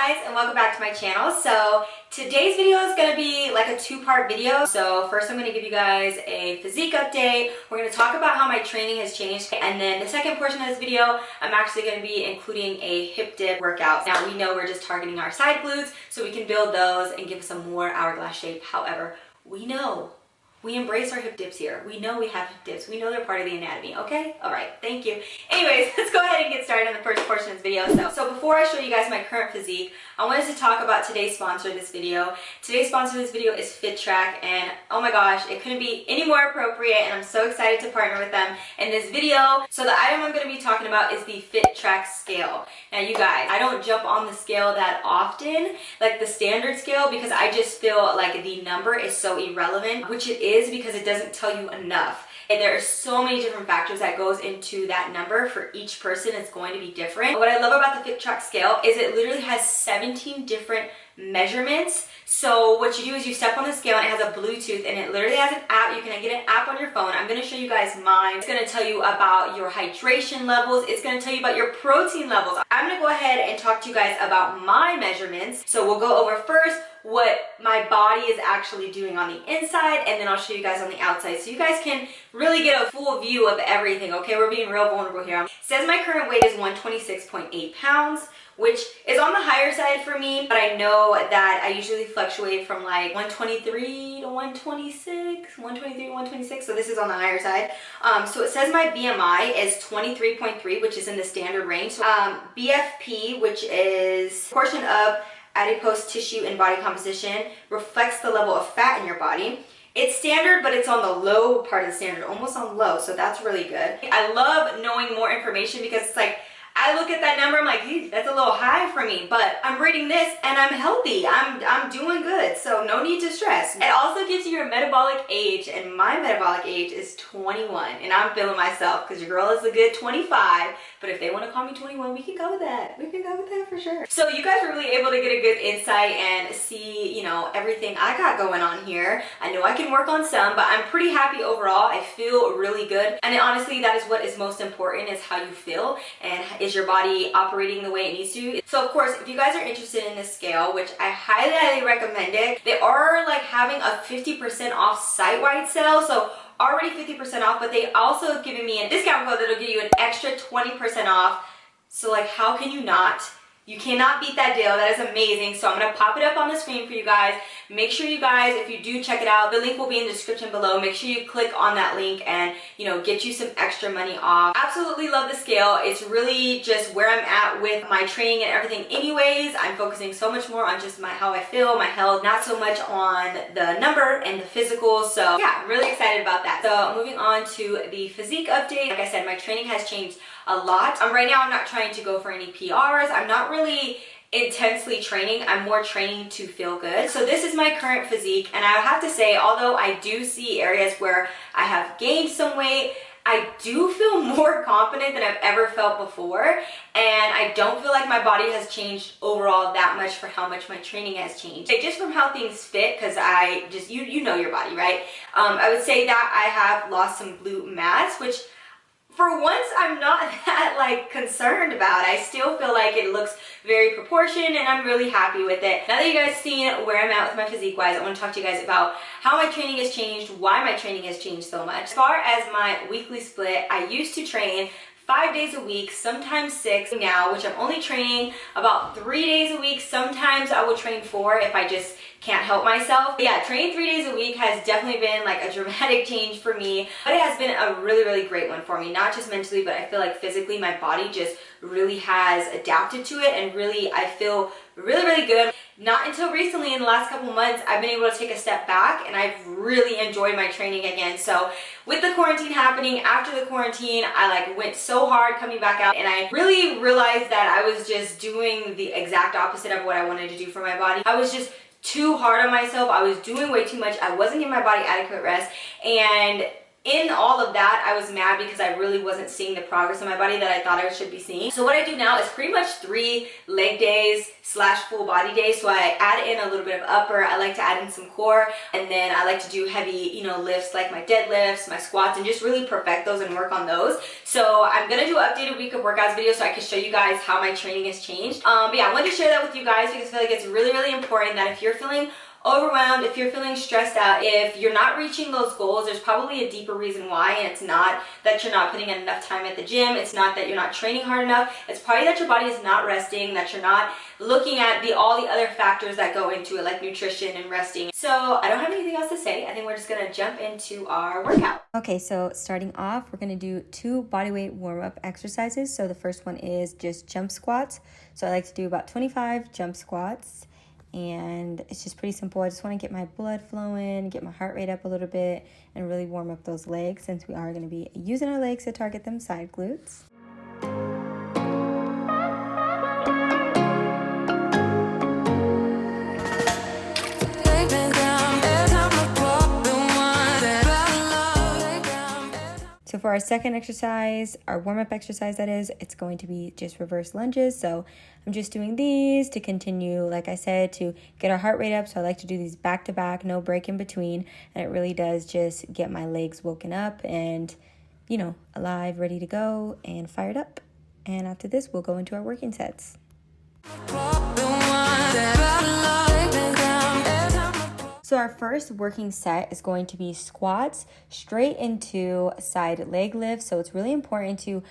guys, and welcome back to my channel. So today's video is going to be like a two-part video. So first I'm going to give you guys a physique update. We're going to talk about how my training has changed, and then the second portion of this video I'm actually going to be including a hip dip workout. Now we know we're just targeting our side glutes so we can build those and give us a more hourglass shape. However, we know we embrace our hip dips here. We know we have hip dips. We know they're part of the anatomy, okay? All right, thank you. Anyways, let's go ahead and get started on the first portion of this video. So before I show you guys my current physique, I wanted to talk about today's sponsor of this video. Today's sponsor of this video is FitTrack, and oh my gosh, it couldn't be any more appropriate, and I'm so excited to partner with them in this video. So the item I'm going to be talking about is the FitTrack scale. Now you guys, I don't jump on the scale that often, like the standard scale, because I just feel like the number is so irrelevant, which it is because it doesn't tell you enough. And there are so many different factors that goes into that number. For each person, it's going to be different. What I love about the FitTrack scale is it literally has 17 different measurements. So what you do is you step on the scale and it has a Bluetooth, and it literally has an app. You can get an app on your phone. I'm going to show you guys mine. It's going to tell you about your hydration levels. It's going to tell you about your protein levels. I'm going to go ahead and talk to you guys about my measurements. So we'll go over first what my body is actually doing on the inside, and then I'll show you guys on the outside so you guys can really get a full view of everything. Okay, we're being real vulnerable here. It says my current weight is 126.8 pounds, which is on the higher side for me, but I know that I usually fluctuate from like 123 to 126, 123 to 126, so this is on the higher side. So it says my BMI is 23.3, which is in the standard range. So, BFP, which is portion of adipose tissue and body composition, reflects the level of fat in your body. It's standard, but it's on the low part of the standard, almost on low, so that's really good. I love knowing more information because it's like, I look at that number, I'm like, that's a little high for me, but I'm reading this and I'm healthy. I'm doing good, so no need to stress. It also gives you your metabolic age, and my metabolic age is 21, and I'm feeling myself because your girl is a good 25, but if they want to call me 21, we can go with that. We can go with that for sure. So you guys are really able to get a good insight and see, you know, everything I got going on here. I know I can work on some, but I'm pretty happy overall. I feel really good, and honestly, that is what is most important, is how you feel, and is your body operating the way it needs to. So of course, if you guys are interested in this scale, which I highly recommend it, they are like having a 50% off site-wide sale, so already 50% off, but they also have given me a discount code that'll give you an extra 20% off. So like, how can you not? You cannot beat that deal. That is amazing. So I'm going to pop it up on the screen for you guys. Make sure you guys, if you do check it out, the link will be in the description below. Make sure you click on that link and, you know, get you some extra money off. Absolutely love the scale. It's really just where I'm at with my training and everything anyways. I'm focusing so much more on just how I feel, my health, not so much on the number and the physical. So yeah, I'm really excited about that. So moving on to the physique update. Like I said, my training has changed a lot. Right now I'm not trying to go for any PRs. I'm not really intensely training. I'm more training to feel good. So this is my current physique, and I have to say, although I do see areas where I have gained some weight, I do feel more confident than I've ever felt before, and I don't feel like my body has changed overall that much for how much my training has changed. Just from how things fit, because I just, you know your body, right? I would say that I have lost some glute mass, which for once, I'm not that like concerned about. I still feel like it looks very proportioned, and I'm really happy with it. Now that you guys seen where I'm at with my physique wise, I want to talk to you guys about how my training has changed, why my training has changed so much. As far as my weekly split, I used to train 5 days a week, sometimes 6 now, which I'm only training about 3 days a week. Sometimes I will train 4 if I just can't help myself. But yeah, training 3 days a week has definitely been like a dramatic change for me, but it has been a really, really great one for me. Not just mentally, but I feel like physically my body just really has adapted to it, and really I feel really, really good. Not until recently, in the last couple months, I've been able to take a step back, and I've really enjoyed my training again. So with the quarantine happening, after the quarantine, I like went so hard coming back out, and I really realized that I was just doing the exact opposite of what I wanted to do for my body. I was just too hard on myself. I was doing way too much. I wasn't giving my body adequate rest, and in all of that, I was mad because I really wasn't seeing the progress in my body that I thought I should be seeing. So what I do now is pretty much 3 leg days / full body days. So I add in a little bit of upper, I like to add in some core, and then I like to do heavy, you know, lifts like my deadlifts, my squats, and just really perfect those and work on those. So I'm gonna do an updated week of workouts video so I can show you guys how my training has changed. But yeah, I wanted to share that with you guys because I feel like it's really, really important that if you're feeling overwhelmed, if you're feeling stressed out, if you're not reaching those goals, there's probably a deeper reason why, and it's not that you're not putting in enough time at the gym, it's not that you're not training hard enough, it's probably that your body is not resting, that you're not looking at all the other factors that go into it, like nutrition and resting. So I don't have anything else to say. I think we're just gonna jump into our workout. Okay, so starting off, we're gonna do 2 bodyweight warm-up exercises. So the first one is just jump squats. So I like to do about 25 jump squats. And it's just pretty simple. I just want to get my blood flowing, get my heart rate up a little bit, and really warm up those legs since we are going to be using our legs to target them side glutes. So for our second exercise, our warm-up exercise that is, it's going to be just reverse lunges. So I'm just doing these to continue, like I said, to get our heart rate up. So I like to do these back-to-back, no break in between. And it really does just get my legs woken up and, you know, alive, ready to go, and fired up. And after this, we'll go into our working sets. So our first working set is going to be squats straight into side leg lifts. So it's really important to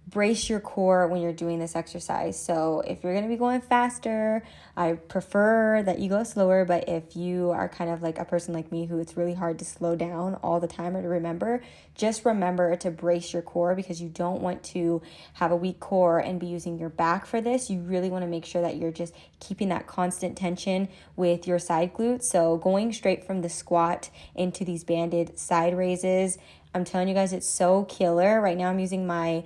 brace your core when you're doing this exercise. So if you're going to be going faster, I prefer that you go slower. But if you are kind of like a person like me who it's really hard to slow down all the time or to remember, just remember to brace your core because you don't want to have a weak core and be using your back for this. You really want to make sure that you're just keeping that constant tension with your side glutes. So going straight from the squat into these banded side raises, I'm telling you guys, it's so killer. Right now I'm using my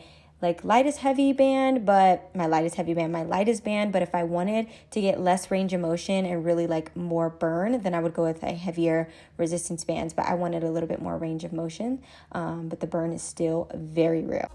lightest band, but if I wanted to get less range of motion and really like more burn, then I would go with a heavier resistance bands, but I wanted a little bit more range of motion, but the burn is still very real.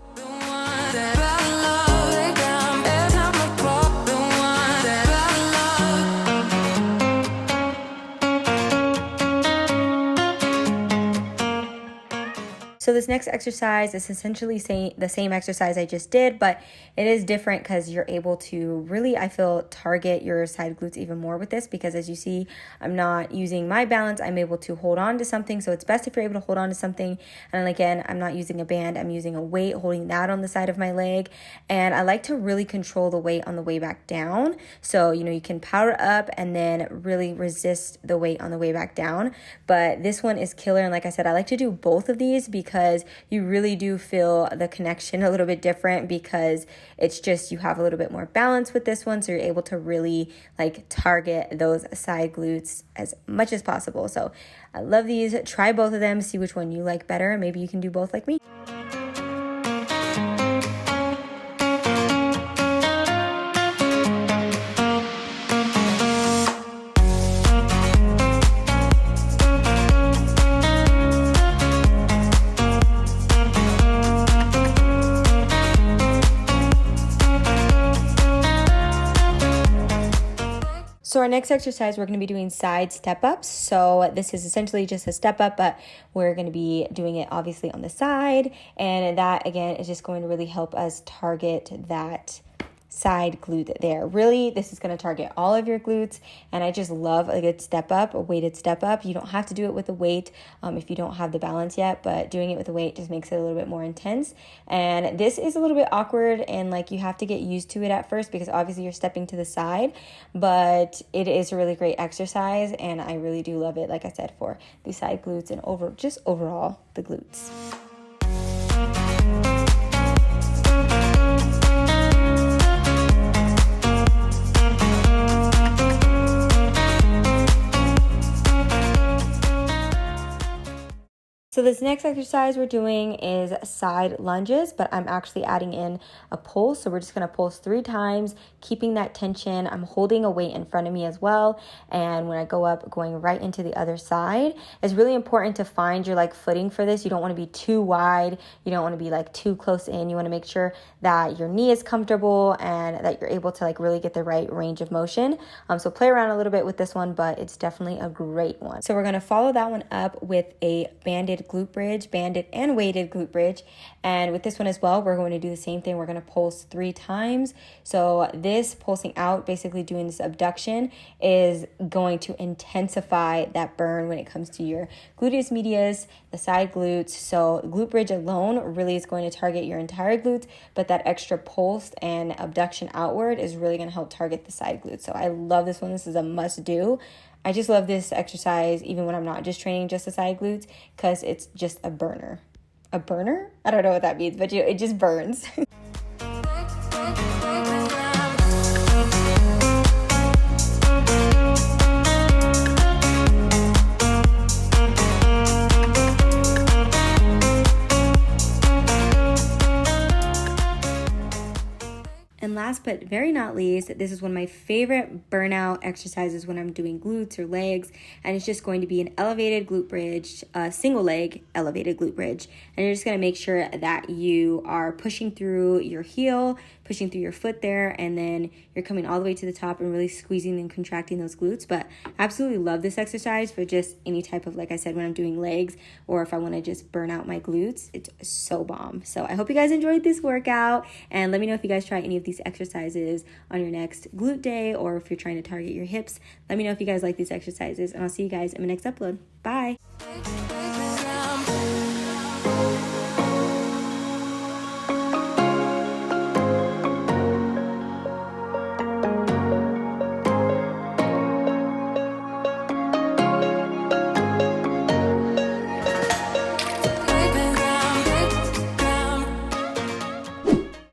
So this next exercise is essentially the same exercise I just did, but it is different because you're able to really, I feel, target your side glutes even more with this because as you see, I'm not using my balance. I'm able to hold on to something. So it's best if you're able to hold on to something. And again, I'm not using a band. I'm using a weight, holding that on the side of my leg. And I like to really control the weight on the way back down. So, you know, you can power up and then really resist the weight on the way back down. But this one is killer. And like I said, I like to do both of these because you really do feel the connection a little bit different because it's just you have a little bit more balance with this one, so you're able to really like target those side glutes as much as possible. So I love these. Try both of them, see which one you like better. Maybe you can do both like me. So our next exercise, we're going to be doing side step-ups. So this is essentially just a step-up, but we're going to be doing it obviously on the side. And that, again, is just going to really help us target that side glute there. Really, this is going to target all of your glutes, and I just love a good step up, a weighted step up. You don't have to do it with a weight if you don't have the balance yet, but doing it with a weight just makes it a little bit more intense. And this is a little bit awkward, and like you have to get used to it at first because obviously you're stepping to the side, but it is a really great exercise, and I really do love it, like I said, for the side glutes and overall the glutes. So this next exercise we're doing is side lunges, but I'm actually adding in a pulse. So we're just gonna pulse 3 times, keeping that tension. I'm holding a weight in front of me as well. And when I go up, going right into the other side. It's really important to find your like footing for this. You don't wanna be too wide. You don't wanna be like too close in. You wanna make sure that your knee is comfortable and that you're able to like really get the right range of motion. So play around a little bit with this one, but it's definitely a great one. So we're gonna follow that one up with a banded glute bridge, banded and weighted glute bridge. And with this one as well, we're going to do the same thing. We're going to pulse 3 times. So this pulsing out, basically doing this abduction, is going to intensify that burn when it comes to your gluteus medius, the side glutes. So glute bridge alone really is going to target your entire glutes, but that extra pulse and abduction outward is really going to help target the side glutes. So I love this one. This is a must do. I just love this exercise even when I'm not just training just the side glutes, because it's just a burner. A burner? I don't know what that means, but it just burns. And last but very not least, this is one of my favorite burnout exercises when I'm doing glutes or legs, and it's just going to be an elevated glute bridge, single leg elevated glute bridge. And you're just going to make sure that you are pushing through your heel, pushing through your foot there, and then you're coming all the way to the top and really squeezing and contracting those glutes. But I absolutely love this exercise for just any type of, like I said, when I'm doing legs or if I want to just burn out my glutes. It's so bomb. So I hope you guys enjoyed this workout, and let me know if you guys try any of these exercises on your next glute day, or if you're trying to target your hips. Let me know if you guys like these exercises, and I'll see you guys in my next upload. Bye.